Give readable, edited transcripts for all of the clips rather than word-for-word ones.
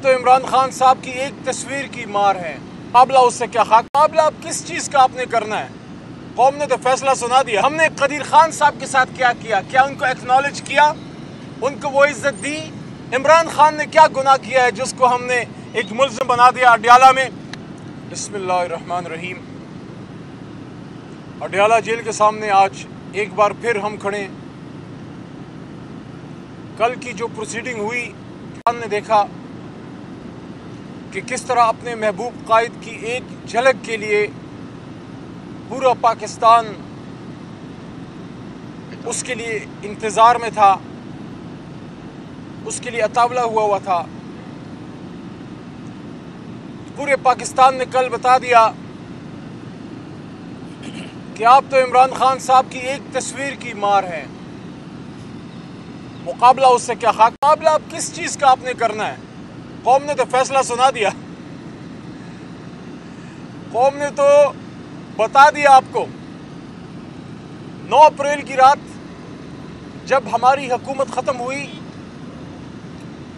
आप तो इमरान खान साहब की एक तस्वीर की मार हैं। मुकाबला उससे क्या खाक, मुकाबला अब किस चीज़ का आपने करना है? कौम ने तो फैसला सुना दिया। हमने कदीर खान साहब के साथ क्या किया? क्या उनको एक्नॉलेज किया? उनको वो इज्जत दी? इमरान खान ने क्या गुनाह किया है जिसको हमने एक मुल्ज़िम बना दिया अडयाला में? बिस्मिल्लाहिर्रहमानिर्रहीम। अडयाला जेल के सामने आज एक बार फिर हम खड़े। कल की जो प्रोसीडिंग हुई, हमने देखा कि किस तरह अपने महबूब कायद की एक झलक के लिए पूरा पाकिस्तान उसके लिए इंतज़ार में था, उसके लिए अतावला हुआ था। पूरे पाकिस्तान ने कल बता दिया कि आप तो इमरान खान साहब की एक तस्वीर की मार हैं। मुकाबला उससे क्या खाक, मुकाबला अब किस चीज़ का आपने करना है? कौम ने तो फैसला सुना दिया। कौम ने तो बता दिया आपको। 9 अप्रैल की रात जब हमारी हुकूमत ख़त्म हुई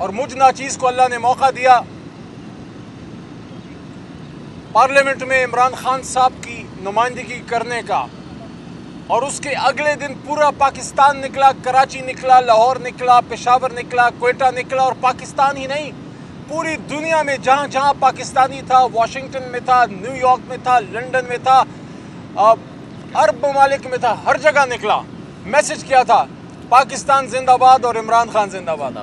और मुझ नाचीज़ को अल्लाह ने मौका दिया, पार्लियामेंट में इमरान खान साहब की नुमाइंदगी करने का, और उसके अगले दिन पूरा पाकिस्तान निकला, कराची निकला, लाहौर निकला, पेशावर निकला, क्वेटा निकला, और पाकिस्तान ही नहीं पूरी दुनिया में जहाँ जहाँ पाकिस्तानी था, वाशिंगटन में था, न्यूयॉर्क में था, लंदन में था, अरब ममालिक में था, हर जगह निकला। मैसेज किया था, पाकिस्तान जिंदाबाद और इमरान खान जिंदाबाद।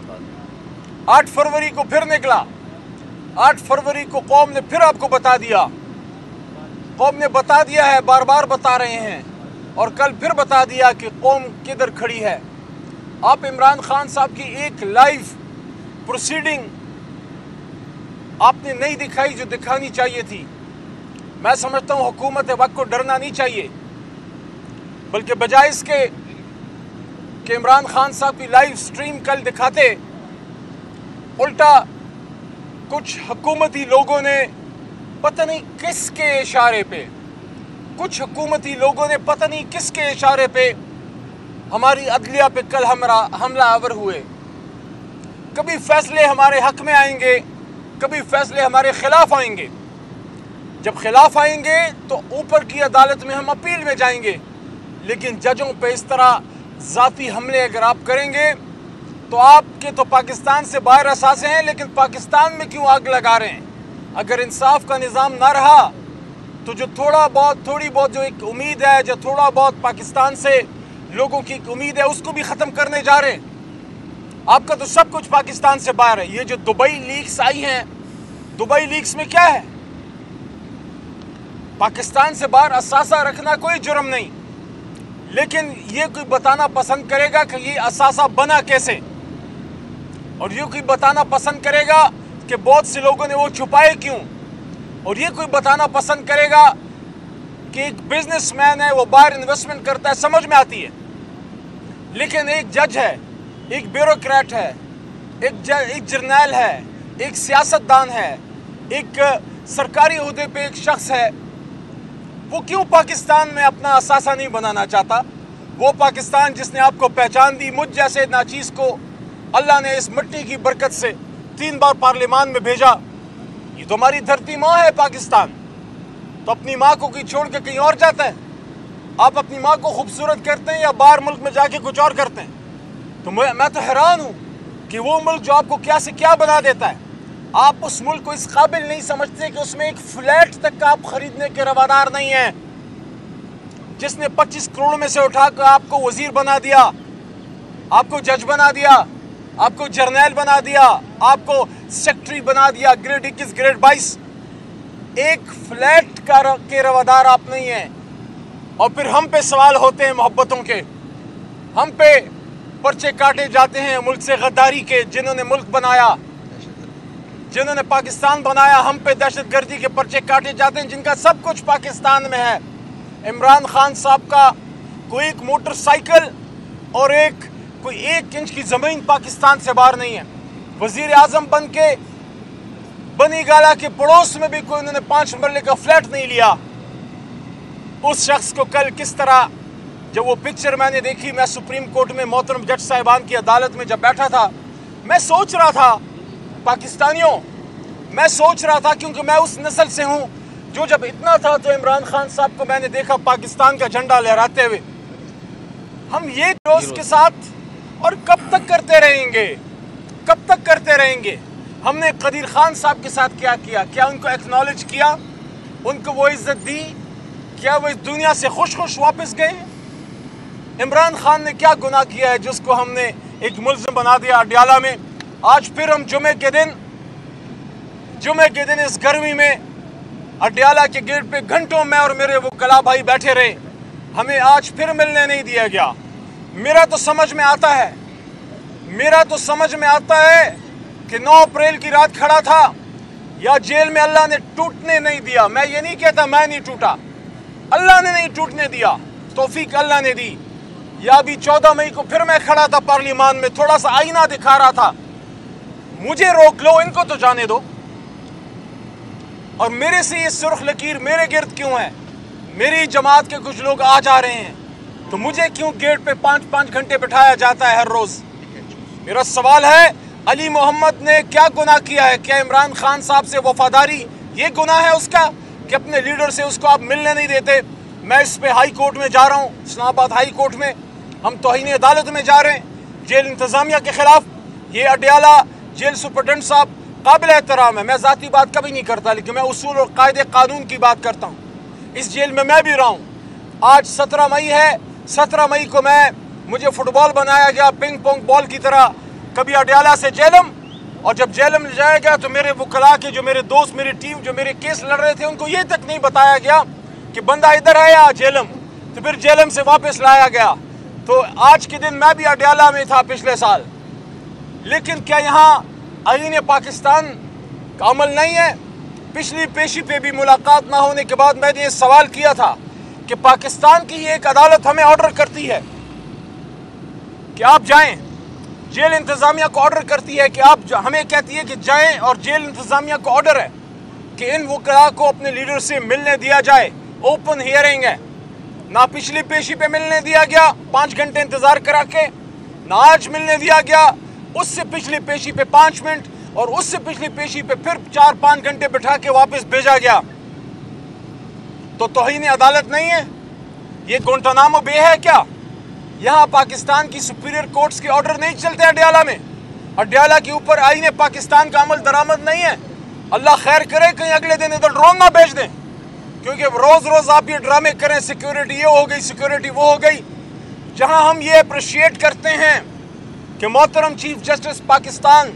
8 फरवरी को फिर निकला। 8 फरवरी को कौम ने फिर आपको बता दिया। कौम ने बता दिया है, बार बार बता रहे हैं, और कल फिर बता दिया कि कौम किधर खड़ी है। आप इमरान खान साहब की एक लाइव प्रोसीडिंग आपने नहीं दिखाई जो दिखानी चाहिए थी। मैं समझता हूँ हुकूमत वक्त को डरना नहीं चाहिए, बल्कि बजाय इसके कि इमरान खान साहब की लाइव स्ट्रीम कल दिखाते, उल्टा कुछ हुकूमती लोगों ने पता नहीं किसके इशारे पे, कुछ हुकूमती लोगों ने पता नहीं किसके इशारे पे हमारी अदलिया पे कल हमला आवर हुए। कभी फैसले हमारे हक में आएंगे, कभी फैसले हमारे खिलाफ आएंगे। जब खिलाफ आएंगे तो ऊपर की अदालत में हम अपील में जाएंगे, लेकिन जजों पे इस तरह ज़ाती हमले अगर आप करेंगे तो आपके तो पाकिस्तान से बाहर असासे हैं, लेकिन पाकिस्तान में क्यों आग लगा रहे हैं? अगर इंसाफ का निज़ाम ना रहा तो जो थोड़ी बहुत जो एक उम्मीद है, जो थोड़ा बहुत पाकिस्तान से लोगों की उम्मीद है, उसको भी ख़त्म करने जा रहे हैं। आपका तो सब कुछ पाकिस्तान से बाहर है। ये जो दुबई लीक्स आई हैं, दुबई लीक्स में क्या है? पाकिस्तान से बाहर असासा रखना कोई जुर्म नहीं, लेकिन ये कोई बताना पसंद करेगा कि ये असासा बना कैसे, और ये कोई बताना पसंद करेगा कि बहुत से लोगों ने वो छुपाए क्यों, और ये कोई बताना पसंद करेगा कि एक बिजनेसमैन है, वो बाहर इन्वेस्टमेंट करता है, समझ में आती है। लेकिन एक जज है, एक ब्यूरोक्रेट है, एक जर्नैल है, एक सियासतदान है, एक सरकारी ओहदे पे एक शख्स है, वो क्यों पाकिस्तान में अपना असासा नहीं बनाना चाहता? वो पाकिस्तान जिसने आपको पहचान दी, मुझ जैसे नाचीज़ को अल्लाह ने इस मिट्टी की बरकत से 3 बार पार्लियामान में भेजा। ये तो हमारी धरती माँ है पाकिस्तान, तो अपनी माँ को कहीं छोड़ के कहीं और जाता है? आप अपनी माँ को खूबसूरत करते हैं या बाहर मुल्क में जाके कुछ और करते हैं? तो मैं तो हैरान हूँ कि वो मुल्क जो आपको क्या से क्या बना देता है, आप उस मुल्क को इस काबिल नहीं समझते कि उसमें एक फ्लैट तक का आप खरीदने के रवादार नहीं हैं, जिसने 25 करोड़ में से उठाकर आपको वजीर बना दिया, आपको जज बना दिया, आपको जर्नैल बना दिया, आपको सेक्रेटरी बना दिया, ग्रेड 21 ग्रेड 22। एक फ्लैट के रवादार आप नहीं हैं। और फिर हम पे सवाल होते हैं मोहब्बतों के, हम पे पर्चे काटे जाते हैं मुल्क से गद्दारी के, जिन्होंने मुल्क बनाया, जिन्होंने पाकिस्तान बनाया, हम पे दहशतगर्दी के पर्चे काटे जाते हैं, जिनका सब कुछ पाकिस्तान में है। इमरान खान साहब का कोई एक मोटरसाइकिल और कोई 1 इंच की ज़मीन पाकिस्तान से बाहर नहीं है। वज़ीर आज़म बन के बनी गाला के पड़ोस में भी कोई उन्होंने 5 मरले का फ्लैट नहीं लिया। उस शख्स को कल किस तरह, जब वो पिक्चर मैंने देखी, मैं सुप्रीम कोर्ट में मोहतरम जज साहिबान की अदालत में जब बैठा था, मैं सोच रहा था पाकिस्तानियों, मैं सोच रहा था, क्योंकि मैं उस नस्ल से हूँ जो जब इतना था तो इमरान खान साहब को मैंने देखा पाकिस्तान का झंडा लहराते हुए। हम ये दोस्त के साथ और कब तक करते रहेंगे, कब तक करते रहेंगे? हमने कदीर खान साहब के साथ क्या किया? क्या उनको एक्नॉलेज किया? उनको वो इज्जत दी? क्या वो इस दुनिया से खुश खुश वापस गए? इमरान खान ने क्या गुनाह किया है जिसको हमने एक मुल्ज़िम बना दिया अडियाला में? आज फिर हम जुमे के दिन इस गर्मी में अडियाला के गेट पे घंटों में और मेरे वकला भाई बैठे रहे, हमें आज फिर मिलने नहीं दिया गया। मेरा तो समझ में आता है कि 9 अप्रैल की रात खड़ा था या जेल में अल्लाह ने टूटने नहीं दिया। मैं ये नहीं कहता मैं नहीं टूटा, अल्लाह ने नहीं टूटने दिया, तौफीक अल्लाह ने दी। या भी 14 मई को फिर मैं खड़ा था पार्लियामान में, थोड़ा सा आईना दिखा रहा था, मुझे रोक लो, इनको तो जाने दो। और मेरे से ये सुर्ख लकीर मेरे गिर्द क्यों है? मेरी जमात के कुछ लोग आ जा रहे हैं तो मुझे क्यों गेट पे 5-5 घंटे बिठाया जाता है हर रोज? मेरा सवाल है, अली मोहम्मद ने क्या गुनाह किया है? क्या इमरान खान साहब से वफादारी ये गुनाह है उसका कि अपने लीडर से उसको आप मिलने नहीं देते? मैं इस पे हाई कोर्ट में जा रहा हूँ, इस्लामाबाद हाई कोर्ट में हम तौहीन अदालत में जा रहे हैं जेल इंतज़ामिया के खिलाफ। ये अडियाला जेल सुपरटेंडेंट साहब काबिल एहतराम है, मैं ज़ाती बात कभी नहीं करता, लेकिन मैं उसूल और कायदे कानून की बात करता हूँ। इस जेल में मैं भी रहा हूँ। आज 17 मई है, 17 मई को मुझे फुटबॉल बनाया गया पिंग पोंग बॉल की तरह, कभी अडियाला से जेलम, और जब जेलम ले जाया गया तो मेरे वकला के जो मेरे दोस्त, मेरी टीम जो मेरे केस लड़ रहे थे, उनको ये तक नहीं बताया गया कि बंदा इधर आया जेलम, तो फिर जेलम से वापस लाया गया। तो आज के दिन मैं भी अडियाला में था पिछले साल, लेकिन क्या यहाँ आईन पाकिस्तान का अमल नहीं है? पिछली पेशी पे भी मुलाकात ना होने के बाद मैंने ये सवाल किया था कि पाकिस्तान की एक अदालत हमें ऑर्डर करती है कि आप जाएं, जेल इंतज़ामिया को ऑर्डर करती है कि आप हमें कहती है कि जाएं, और जेल इंतज़ामिया को ऑर्डर है कि इन वकला को अपने लीडर से मिलने दिया जाए, ओपन हियरिंग है। ना पिछली पेशी पे मिलने दिया गया 5 घंटे इंतज़ार करा के, ना आज मिलने दिया गया, उससे पिछली पेशी पे 5 मिनट, और उससे पिछली पेशी पे फिर 4-5 घंटे बिठा के वापस भेजा गया। तो तौहीन अदालत नहीं है ये? गुंटानामो बे है क्या? यहाँ पाकिस्तान की सुपीरियर कोर्ट्स के ऑर्डर नहीं चलते अडियाला में? अडियाला के ऊपर आईने पाकिस्तान का अमल दरामद नहीं है? अल्लाह खैर करे कहीं अगले दिन इधर ड्रोन ना भेज दें, क्योंकि रोज रोज आप ये ड्रामे करें, सिक्योरिटी ये हो गई, सिक्योरिटी वो हो गई। जहाँ हम ये अप्रिशिएट करते हैं कि मोहतरम चीफ जस्टिस पाकिस्तान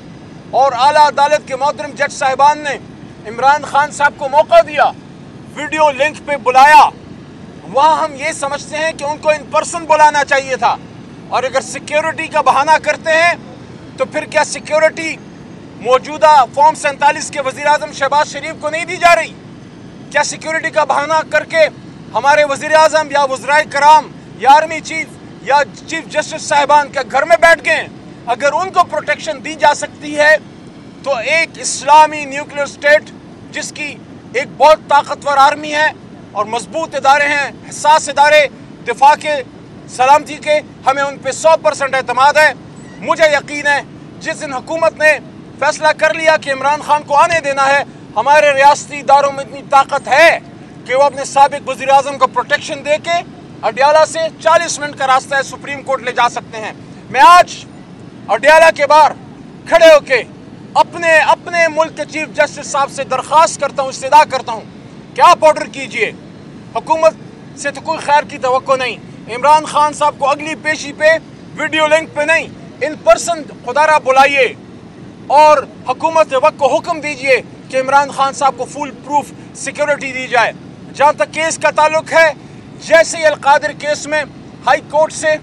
और आला अदालत के मोहतरम जज साहिबान ने इमरान खान साहब को मौका दिया, वीडियो लिंक पे बुलाया, वहाँ हम ये समझते हैं कि उनको इन पर्सन बुलाना चाहिए था। और अगर सिक्योरिटी का बहाना करते हैं तो फिर क्या सिक्योरिटी मौजूदा फॉर्म 47 के वज़ीर आज़म शहबाज शरीफ को नहीं दी जा रही? क्या सिक्योरिटी का बहाना करके हमारे वज़ीर आज़म या वज़राए कराम या आर्मी चीफ या चीफ जस्टिस साहिबान के घर में बैठ गए? अगर उनको प्रोटेक्शन दी जा सकती है तो एक इस्लामी न्यूक्लियर स्टेट जिसकी एक बहुत ताकतवर आर्मी है और मजबूत इदारे हैं, हसास इदारे दिफा के, सलामती के, हमें उन पे 100% एतमाद है। मुझे यकीन है जिस दिन हुकूमत ने फैसला कर लिया कि इमरान खान को आने देना है, हमारे रियासती इदारों में इतनी ताकत है कि वो अपने साबिक वज़ीर आज़म को प्रोटेक्शन दे के अडियाला से 40 मिनट का रास्ता है सुप्रीम कोर्ट ले जा सकते हैं। मैं आज अडियाला के बाहर खड़े होके अपने मुल्क के चीफ जस्टिस साहब से दरख्वास्त करता हूँ, इस्तिदा करता हूँ कि आप ऑर्डर कीजिए, हुकूमत से तो कोई खैर की तवक्को नहीं, इमरान खान साहब को अगली पेशी पे वीडियो लिंक पे नहीं, इन पर्सन खुदारा बुलाइए और हुकूमत वक्त को हुक्म दीजिए कि इमरान खान साहब को फुल प्रूफ सिक्योरिटी दी जाए। जहाँ तक केस का ताल्लुक है, जैसे ही अलकादिर केस में हाई कोर्ट से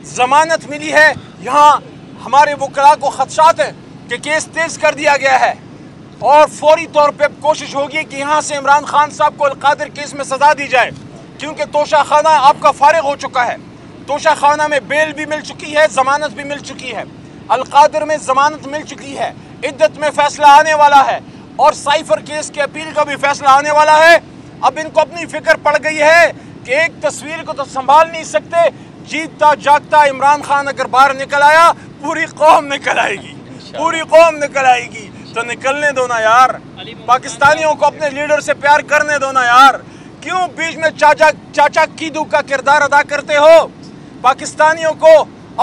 जमानत मिली है, यहाँ हमारे वकला को खदशात है कि केस तेज कर दिया गया है और फौरी तौर पे कोशिश होगी कि यहाँ से इमरान खान साहब को अलकादिर केस में सजा दी जाए, क्योंकि तोशा खाना आपका फारिग हो चुका है। तोशा खाना में बेल भी मिल चुकी है, जमानत भी मिल चुकी है, अलकादिर में जमानत मिल चुकी है, इद्दत में फैसला आने वाला है और साइफर केस के अपील का भी फैसला आने वाला है। अब इनको अपनी फिक्र पड़ गई है कि एक तस्वीर को तो संभाल नहीं सकते, जीतता जागता इमरान खान अगर बाहर निकल आया पूरी कौम निकल आएगी, पूरी कौम निकल आएगी। تو نکلنے دو نا یار. پاکستانیوں کو اپنے لیڈر سے پیار کرنے دو نا یار. کیوں بیچ میں چاچا کیدو کا کردار ادا کرتے ہو؟ پاکستانیوں کو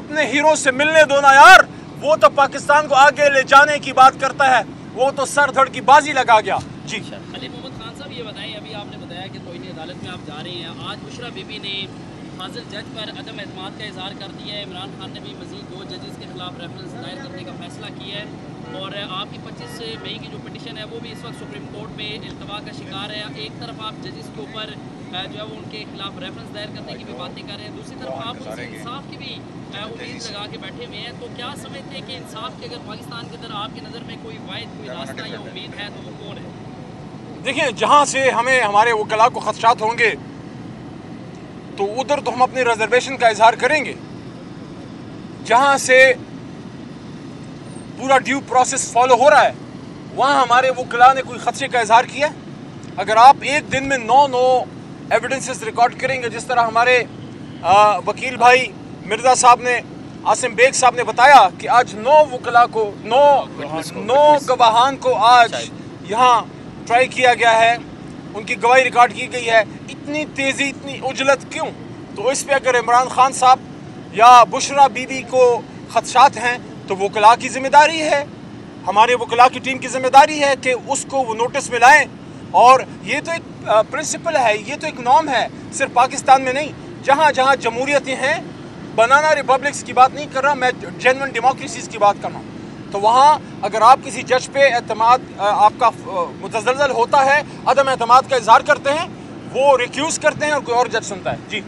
اپنے ہیرو سے ملنے دو نا یار. وہ تو پاکستان کو آگے لے جانے کی بات کرتا ہے, وہ تو سر دھڑ کی بازی لگا گیا. جی علی محمد خان صاحب یہ بتائیں, ابھی آپ نے بتایا کہ توہین عدالت میں آپ جا رہے ہیں. آج بشرا بی بی نے حاضر جج پر عدم اعتماد کا اظہار کر دیا ہے. عمران خان نے بھی مزید 2 ججز کے خلاف ریفرنس دائر کرنے کا فیصلہ کیا ہے, اور آپ کی 25 مئی کی جو پٹیشن ہے وہ بھی اس وقت سپریم کورٹ میں التوا کا شکار ہے. ایک طرف آپ ججز کے اوپر جو ہے وہ ان کے خلاف ریفرنس دائر کرنے کی بھی باتیں کر رہے ہیں, دوسری طرف آپ ان سے انصاف کی بھی امید لگا کے بیٹھے ہوئے ہیں. تو کیا سمجھتے ہیں کہ انصاف کے اگر پاکستان کے اندر آپ کی نظر میں کوئی واحد کوئی راستہ یا امید ہے تو وہ کون ہے؟ دیکھیں, جہاں سے ہمیں ہمارے وکلاء کو خدشات ہوں گے تو ادھر تو ہم اپنی ریزرویشن کا اظہار کریں گے. جہاں سے پورا ڈیو پروسیس فالو ہو رہا ہے وہاں ہمارے وکلاء نے کوئی خدشے کا اظہار کیا. اگر آپ ایک دن میں 9 ایویڈنسز ریکارڈ کریں گے, جس طرح ہمارے وکیل بھائی مرزا صاحب نے, عاصم بیگ صاحب نے بتایا کہ آج 9 وکلاء کو 9 گواہان کو آج یہاں ٹرائی کیا گیا ہے, ان کی گواہی ریکارڈ کی گئی ہے. اتنی تیزی, اتنی عجلت کیوں؟ تو اس پہ اگر عمران خان صاحب یا بشرا بی بی کو خدشات ہیں تو وکلاء کی ذمہ داری ہے, ہمارے وکلاء کی ٹیم کی ذمہ داری ہے کہ اس کو وہ نوٹس میں لائیں. اور یہ تو ایک پرنسپل ہے, یہ تو ایک نارم ہے, صرف پاکستان میں نہیں, جہاں جہاں جمہوریتیں ہیں. بنانا ریپبلکس کی بات نہیں کر رہا میں, جینوئن ڈیموکریسیز کی بات کر رہا ہوں. تو وہاں اگر آپ کسی جج پہ اعتماد آپ کا متزلزل ہوتا ہے, عدم اعتماد کا اظہار کرتے ہیں, وہ ریکیوز کرتے ہیں اور کوئی اور جج سنتا ہے. جی